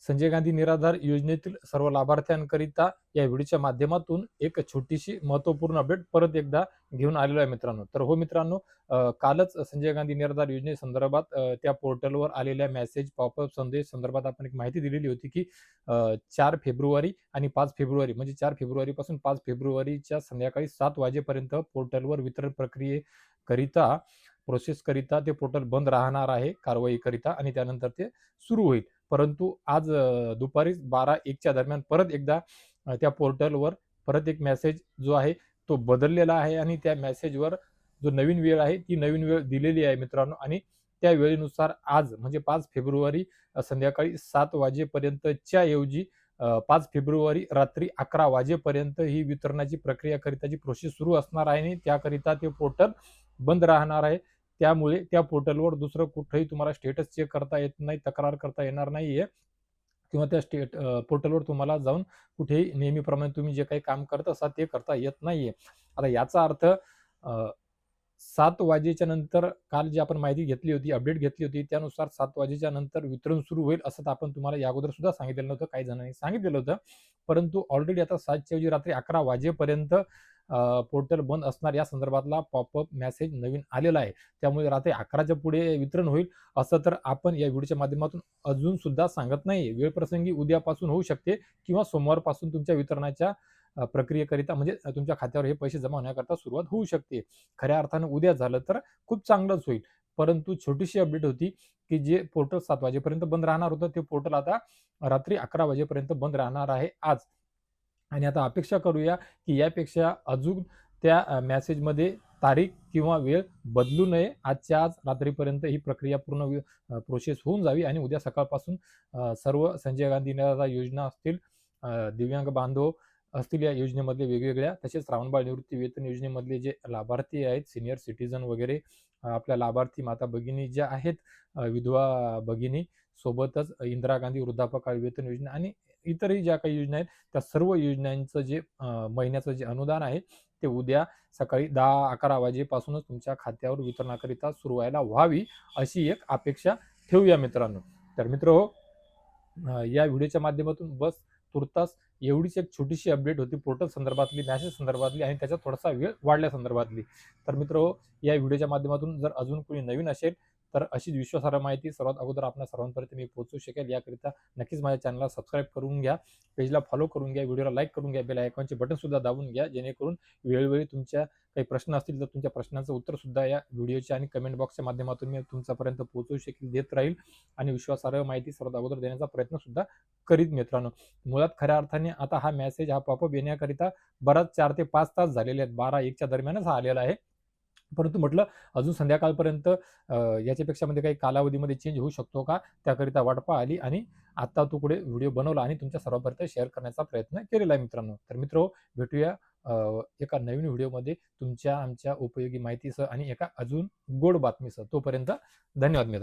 संजय गांधी निराधार योजनेतील सर्व लाभार्थ्यांकरिता या व्हिडिओच्या माध्यमातून एक छोटीशी महत्त्वपूर्ण अपडेट परत एकदा घेऊन आलेलो आहे मित्रांनो. तर हो मित्रांनो, कालच संजय गांधी निराधार योजनेसंदर्भात त्या पोर्टलवर आलेल्या मेसेज पॉपअप संदेश संदर्भात आपण एक माहिती दिलेली होती की 4 फेब्रुवारी आणि 5 फेब्रुवारी म्हणजे 4 फेब्रुवारीपासून 5 फेब्रुवारीच्या संध्याकाळी 7 वाजेपर्यंत पोर्टलवर वितरण प्रक्रियेकरिता प्रोसेसकरिता ते पोर्टल बंद राहणार आहे कारवाईकरिता आणि त्यानंतर ते सुरू होईल. परंतु आज दुपारी 12-1च्या दरम्यान परत एकदा त्या पोर्टलवर परत एक मेसेज जो आहे तो बदललेला आहे आणि त्या मेसेजवर जो नवीन वेळ आहे ती नवीन वेळ दिलेली आहे मित्रांनो. आणि त्या वेळेनुसार आज म्हणजे 5 फेब्रुवारी संध्याकाळी 7 वाजेपर्यंतच्या ऐवजी 5 फेब्रुवारी रात्री 11 वाजेपर्यंत ही वितरणाची प्रक्रियाकरिताची प्रोसेस सुरू असणार आहे आणि त्याकरिता ते पोर्टल बंद राहणार आहे. त्यामुळे त्या पोर्टलवर दुसरं कुठेही तुम्हाला स्टेटस चेक करता येत नाही, तक्रार करता येणार नाहीये किंवा त्या पोर्टलवर तुम्हाला जाऊन कुठेही नेहमीप्रमाणे तुम्ही जे काही काम करत असाल ते करता येत नाहीये. आता याचा अर्थ 7 वाजेच्या नंतर काल जी आपण माहिती घेतली होती, अपडेट घेतली होती, त्यानुसार 7 वाजेच्या नंतर वितरण सुरू होईल असं तर आपण तुम्हाला या अगोदर सुद्धा सांगितलेलं नव्हतं. काही जणांनी सांगितलेलं होतं. परंतु ऑलरेडी आता 7च्या ऐवजी रात्री 11 वाजेपर्यंत पोर्टल बंद असणार या संदर्भातला पॉपअप मेसेज नवीन आलेला आहे. त्यामुळे रात्री 11च्या पुढे वितरण होईल असं तर आपण या व्हिडिओच्या माध्यमातून अजून सुद्धा सांगत नाही. वेळ प्रसंगी उद्यापासून होऊ शकते किंवा सोमवारपासून तुमच्या वितरणाच्या प्रक्रियेकरिता म्हणजे तुमच्या खात्यावर हे पैसे जमा होण्याकरता सुरुवात होऊ शकते. खऱ्या अर्थानं उद्या झालं तर खूप चांगलंच होईल. परंतु छोटीशी अपडेट होती की जे पोर्टल 7 वाजेपर्यंत बंद राहणार होतं ते पोर्टल आता रात्री 11 वाजेपर्यंत बंद राहणार आहे आज. आणि आता अपेक्षा करूया की यापेक्षा अजून त्या मेसेजमध्ये तारीख किंवा वेळ बदलू नये. आजच्या आज रात्रीपर्यंत ही प्रक्रिया पूर्ण प्रोसेस होऊन जावी आणि उद्या सकाळपासून सर्व संजय गांधी निराधार योजना असतील, दिव्यांग बांधव असतील या योजनेमधले वेगवेगळ्या, तसेच श्रावणबाळ निवृत्ती वेतन योजनेमधले जे लाभार्थी आहेत, सिनियर सिटीजन वगैरे आपल्या लाभार्थी माता भगिनी ज्या आहेत, विधवा भगिनी, सोबतच इंदिरा गांधी वृद्धापकाळ वेतन योजना आणि इतरही ज्या काही योजना आहेत त्या सर्व योजनांचं जे महिन्याचं जे अनुदान आहे ते उद्या सकाळी 10-11 वाजेपासूनच तुमच्या खात्यावर वितरणाकरिता सुरू व्हायला व्हावी अशी एक अपेक्षा ठेवूया मित्रांनो. तर मित्रहो, या व्हिडिओच्या माध्यमातून बस तुर्तास एवढीच एक छोटीशी अपडेट होती पोर्टल संदर्भातली, मेसेज संदर्भातली आणि त्याचा थोडासा वेळ वाढल्या संदर्भातली. तर मित्रहो, या व्हिडिओच्या माध्यमातून जर अजून कोणी नवीन असेल तर अशीच विश्वासार्ह माहिती सर्वात अगोदर आपल्या सर्वांपर्यंत मी पोहोचू शकेल याकरिता नक्कीच माझ्या चॅनलला सबस्क्राईब करून घ्या, पेजला फॉलो करून घ्या, व्हिडिओला लाईक करून घ्या, बेल आयकॉनचे बटन सुद्धा दाबून घ्या, जेणेकरून वेळोवेळी तुमच्या काही प्रश्न असतील तर तुमच्या प्रश्नांचं उत्तर सुद्धा या व्हिडिओच्या आणि कमेंट बॉक्सच्या माध्यमातून मी तुमच्यापर्यंत पोहोचू शकेल, देत राहील आणि विश्वासार्ह माहिती सर्वात अगोदर देण्याचा प्रयत्न सुद्धा करीत मित्रांनो. मुळात खऱ्या अर्थाने आता हा मेसेज, हा पॉपअप येण्याकरिता बराच 4 ते 5 तास झालेले आहेत. 12-1च्या दरम्यानच हा आलेला आहे. परंतु म्हटलं अजून संध्याकाळपर्यंत याच्यापेक्षा मध्ये काही कालावधीमध्ये चेंज होऊ शकतो का, त्याकरिता वाट पाहिली आणि आता तो पुढे व्हिडिओ बनवला आणि तुमच्या सर्वांपर्यंत शेअर करण्याचा प्रयत्न केलेला आहे मित्रांनो. तर मित्र भेटूया एका नवीन व्हिडिओमध्ये तुमच्या आमच्या उपयोगी माहितीसह आणि एका अजून गोड बातमीसह. तोपर्यंत धन्यवाद मित्र.